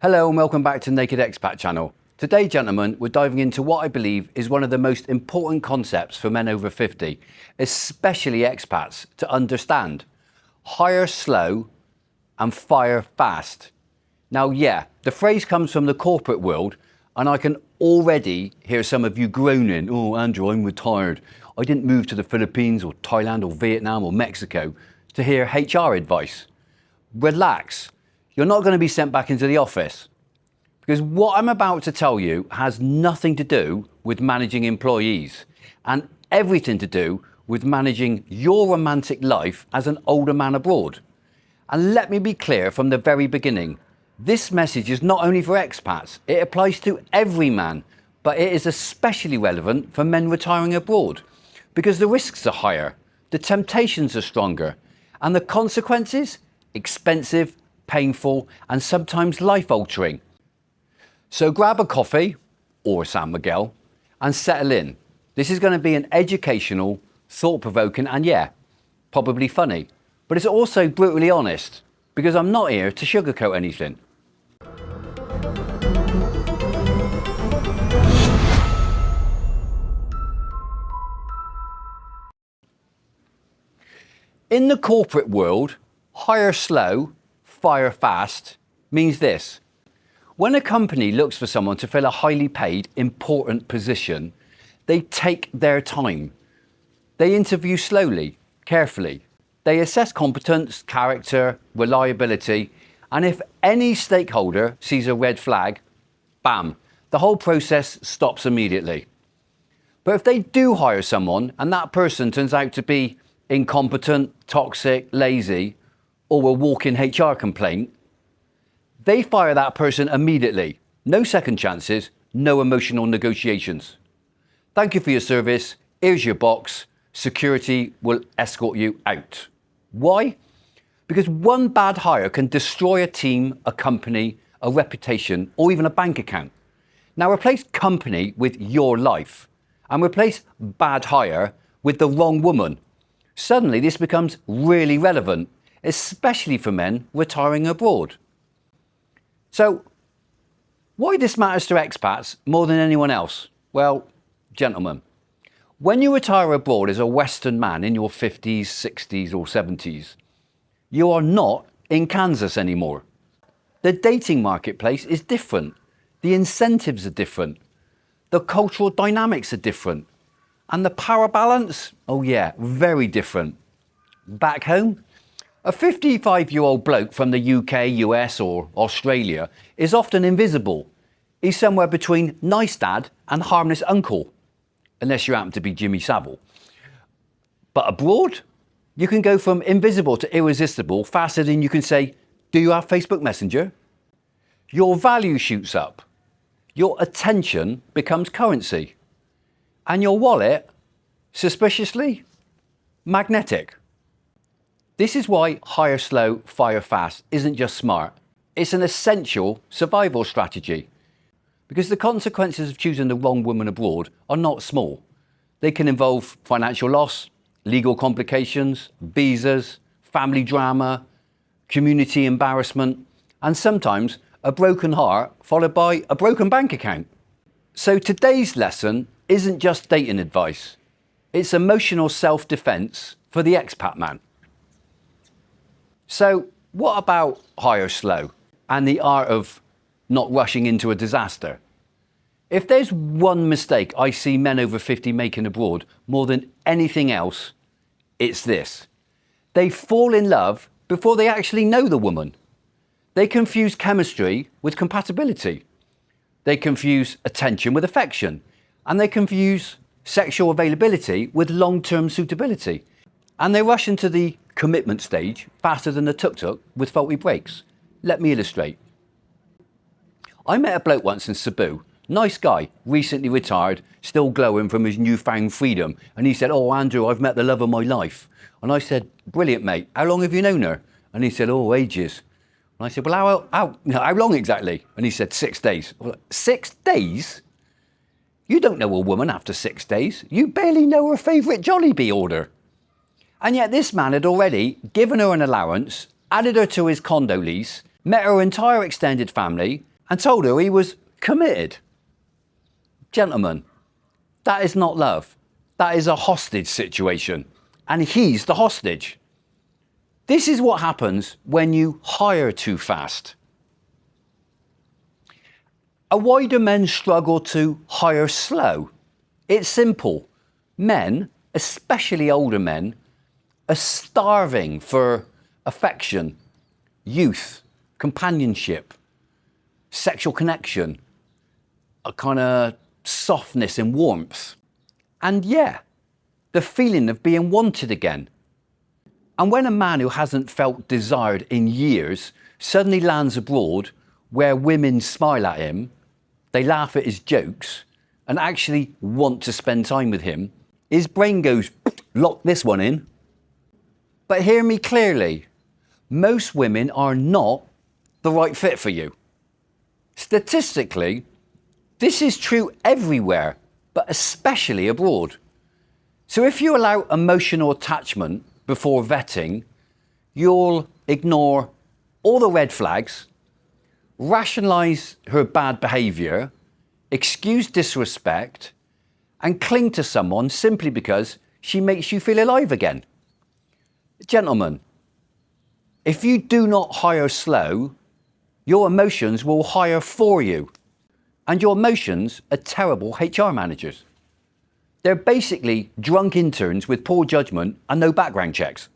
Hello and welcome back to Naked Expat channel. Today, gentlemen, we're diving into what I believe is one of the most important concepts for men over 50, especially expats, to understand. Hire slow and fire fast. Now, yeah, the phrase comes from the corporate world and I can already hear some of you groaning, "Oh, Andrew, I'm retired. I didn't move to the Philippines or Thailand or Vietnam or Mexico to hear HR advice." Relax. You're not going to be sent back into the office. Because what I'm about to tell you has nothing to do with managing employees and everything to do with managing your romantic life as an older man abroad. And let me be clear from the very beginning, this message is not only for expats, it applies to every man, but it is especially relevant for men retiring abroad because the risks are higher, the temptations are stronger, and the consequences, expensive, painful, and sometimes life-altering. So grab a coffee, or a San Miguel, and settle in. This is going to be an educational, thought-provoking, and yeah, probably funny. But it's also brutally honest, because I'm not here to sugarcoat anything. In the corporate world, hire slow, fire fast means this. When a company looks for someone to fill a highly paid, important position, they take their time. They interview slowly, carefully. They assess competence, character, reliability, and if any stakeholder sees a red flag, bam, the whole process stops immediately. But if they do hire someone and that person turns out to be incompetent, toxic, lazy, or a walk-in HR complaint, they fire that person immediately. No second chances, no emotional negotiations. Thank you for your service. Here's your box. Security will escort you out. Why? Because one bad hire can destroy a team, a company, a reputation, or even a bank account. Now replace company with your life and replace bad hire with the wrong woman. Suddenly this becomes really relevant, especially for men retiring abroad. So, why this matters to expats more than anyone else? Well, gentlemen, when you retire abroad as a Western man in your 50s, 60s or 70s, you are not in Kansas anymore. The dating marketplace is different. The incentives are different. The cultural dynamics are different. And the power balance? Oh yeah, very different. Back home, a 55-year-old bloke from the UK, US or Australia is often invisible. He's somewhere between nice dad and harmless uncle, unless you happen to be Jimmy Savile. But abroad, you can go from invisible to irresistible faster than you can say, "Do you have Facebook Messenger?" Your value shoots up. Your attention becomes currency. And your wallet, suspiciously, magnetic. This is why hire slow, fire fast isn't just smart. It's an essential survival strategy. Because the consequences of choosing the wrong woman abroad are not small. They can involve financial loss, legal complications, visas, family drama, community embarrassment, and sometimes a broken heart followed by a broken bank account. So today's lesson isn't just dating advice. It's emotional self-defense for the expat man. So what about hire slow and the art of not rushing into a disaster? If there's one mistake I see men over 50 making abroad more than anything else, it's this. They fall in love before they actually know the woman. They confuse chemistry with compatibility. They confuse attention with affection. And they confuse sexual availability with long-term suitability. And they rush into the commitment stage faster than a tuk-tuk with faulty brakes. Let me illustrate. I met a bloke once in Cebu, nice guy, recently retired, still glowing from his newfound freedom. And he said, "Oh, Andrew, I've met the love of my life." And I said, "Brilliant, mate. How long have you known her?" And he said, "Oh, ages." And I said, "Well, how long exactly?" And he said, 6 days. I was like, 6 days? You don't know a woman after 6 days. You barely know her favourite Jollibee order. And yet this man had already given her an allowance, added her to his condo lease, met her entire extended family and told her he was committed. Gentlemen, that is not love. That is a hostage situation. And he's the hostage. This is what happens when you hire too fast. And why do men struggle to hire slow? It's simple. Men, especially older men, are starving for affection, youth, companionship, sexual connection, a kind of softness and warmth. And yeah, the feeling of being wanted again. And when a man who hasn't felt desired in years suddenly lands abroad where women smile at him, they laugh at his jokes and actually want to spend time with him, his brain goes, lock this one in. But hear me clearly, most women are not the right fit for you. Statistically, this is true everywhere, but especially abroad. So if you allow emotional attachment before vetting, you'll ignore all the red flags, rationalise her bad behaviour, excuse disrespect, and cling to someone simply because she makes you feel alive again. Gentlemen, if you do not hire slow, your emotions will hire for you. And your emotions are terrible HR managers. They're basically drunk interns with poor judgment and no background checks.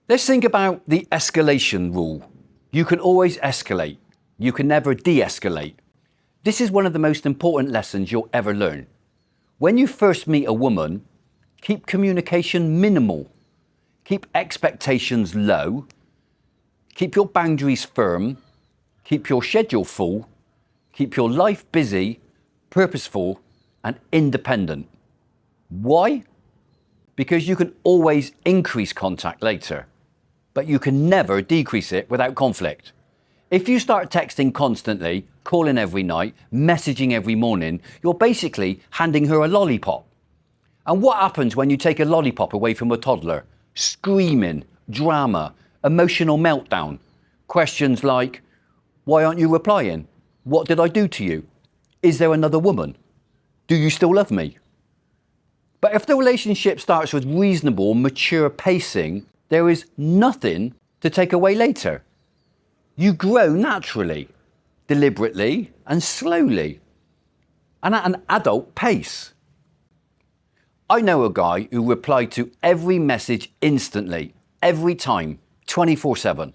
Let's think about the escalation rule. You can always escalate. You can never de-escalate. This is one of the most important lessons you'll ever learn. When you first meet a woman, keep communication minimal. Keep expectations low. Keep your boundaries firm. Keep your schedule full. Keep your life busy, purposeful, and independent. Why? Because you can always increase contact later, but you can never decrease it without conflict. If you start texting constantly, calling every night, messaging every morning, you're basically handing her a lollipop. And what happens when you take a lollipop away from a toddler? Screaming, drama, emotional meltdown. Questions like, why aren't you replying? What did I do to you? Is there another woman? Do you still love me? But if the relationship starts with reasonable, mature pacing, there is nothing to take away later. You grow naturally, deliberately and slowly, and at an adult pace. I know a guy who replied to every message instantly, every time, 24/7,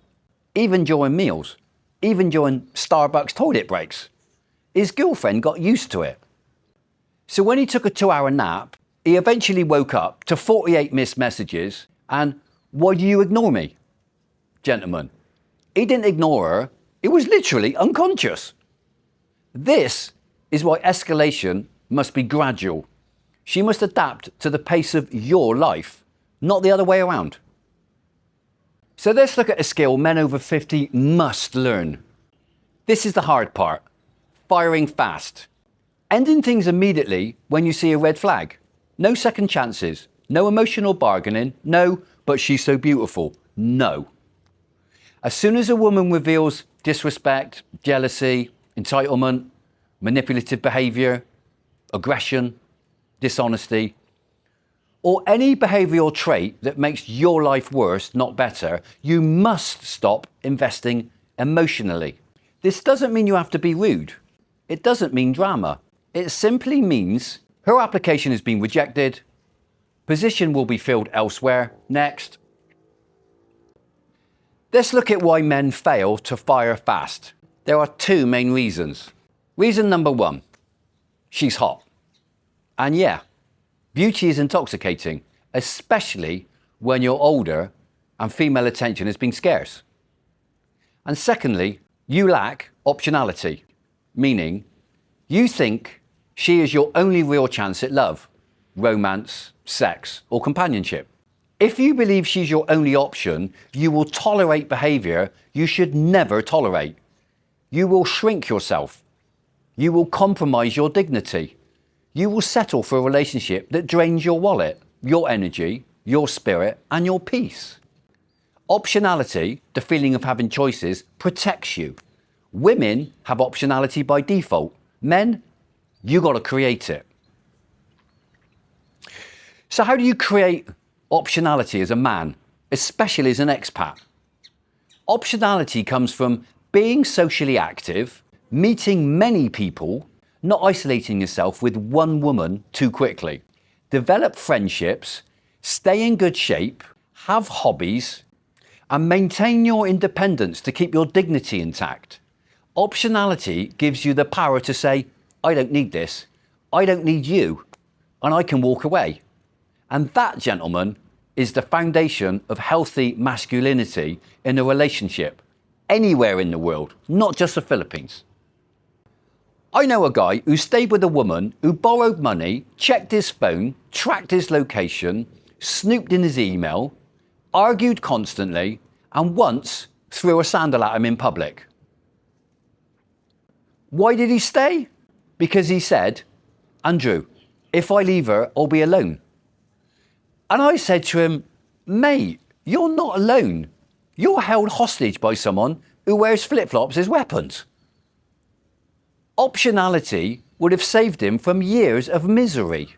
even during meals, even during Starbucks toilet breaks. His girlfriend got used to it. So when he took a 2-hour nap, he eventually woke up to 48 missed messages and, why do you ignore me? Gentlemen, he didn't ignore her, he was literally unconscious. This is why escalation must be gradual. She must adapt to the pace of your life, not the other way around. So let's look at a skill men over 50 must learn. This is the hard part, firing fast. Ending things immediately when you see a red flag. No second chances, no emotional bargaining, no, but she's so beautiful, no. As soon as a woman reveals disrespect, jealousy, entitlement, manipulative behaviour, aggression, dishonesty, or any behavioural trait that makes your life worse, not better, you must stop investing emotionally. This doesn't mean you have to be rude. It doesn't mean drama. It simply means her application has been rejected, position will be filled elsewhere, next. Let's look at why men fail to fire fast. There are two main reasons. Reason number one, she's hot. And yeah, beauty is intoxicating, especially when you're older and female attention has been scarce. And secondly, you lack optionality, meaning you think she is your only real chance at love, romance, sex, or companionship. If you believe she's your only option, you will tolerate behaviour you should never tolerate. You will shrink yourself. You will compromise your dignity. You will settle for a relationship that drains your wallet, your energy, your spirit, and your peace. Optionality, the feeling of having choices, protects you. Women have optionality by default. Men, you got to create it. So how do you create optionality as a man, especially as an expat? Optionality comes from being socially active, meeting many people, not isolating yourself with one woman too quickly. Develop friendships, stay in good shape, have hobbies, and maintain your independence to keep your dignity intact. Optionality gives you the power to say, I don't need this, I don't need you, and I can walk away. And that, gentlemen, is the foundation of healthy masculinity in a relationship, anywhere in the world, not just the Philippines. I know a guy who stayed with a woman who borrowed money, checked his phone, tracked his location, snooped in his email, argued constantly, and once threw a sandal at him in public. Why did he stay? Because he said, Andrew, if I leave her, I'll be alone. And I said to him, mate, you're not alone. You're held hostage by someone who wears flip-flops as weapons. Optionality would have saved him from years of misery.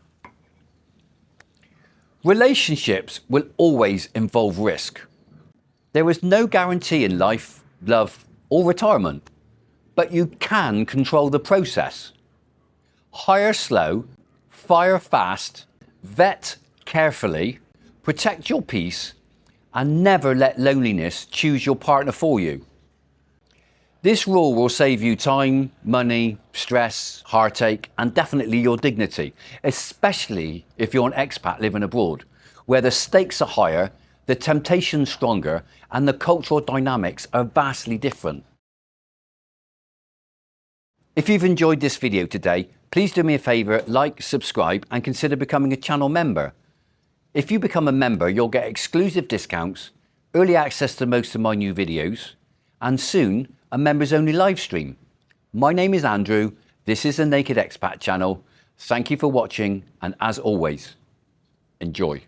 Relationships will always involve risk. There is no guarantee in life, love, or retirement, but you can control the process. Hire slow, fire fast, vet carefully, protect your peace, and never let loneliness choose your partner for you. This rule will save you time, money, stress, heartache, and definitely your dignity, especially if you're an expat living abroad, where the stakes are higher, the temptation's stronger, and the cultural dynamics are vastly different. If you've enjoyed this video today, please do me a favour, like, subscribe, and consider becoming a channel member. If you become a member, you'll get exclusive discounts, early access to most of my new videos, and soon a members only live stream. My name is Andrew, this is the Naked Expat channel. Thank you for watching, and as always, enjoy.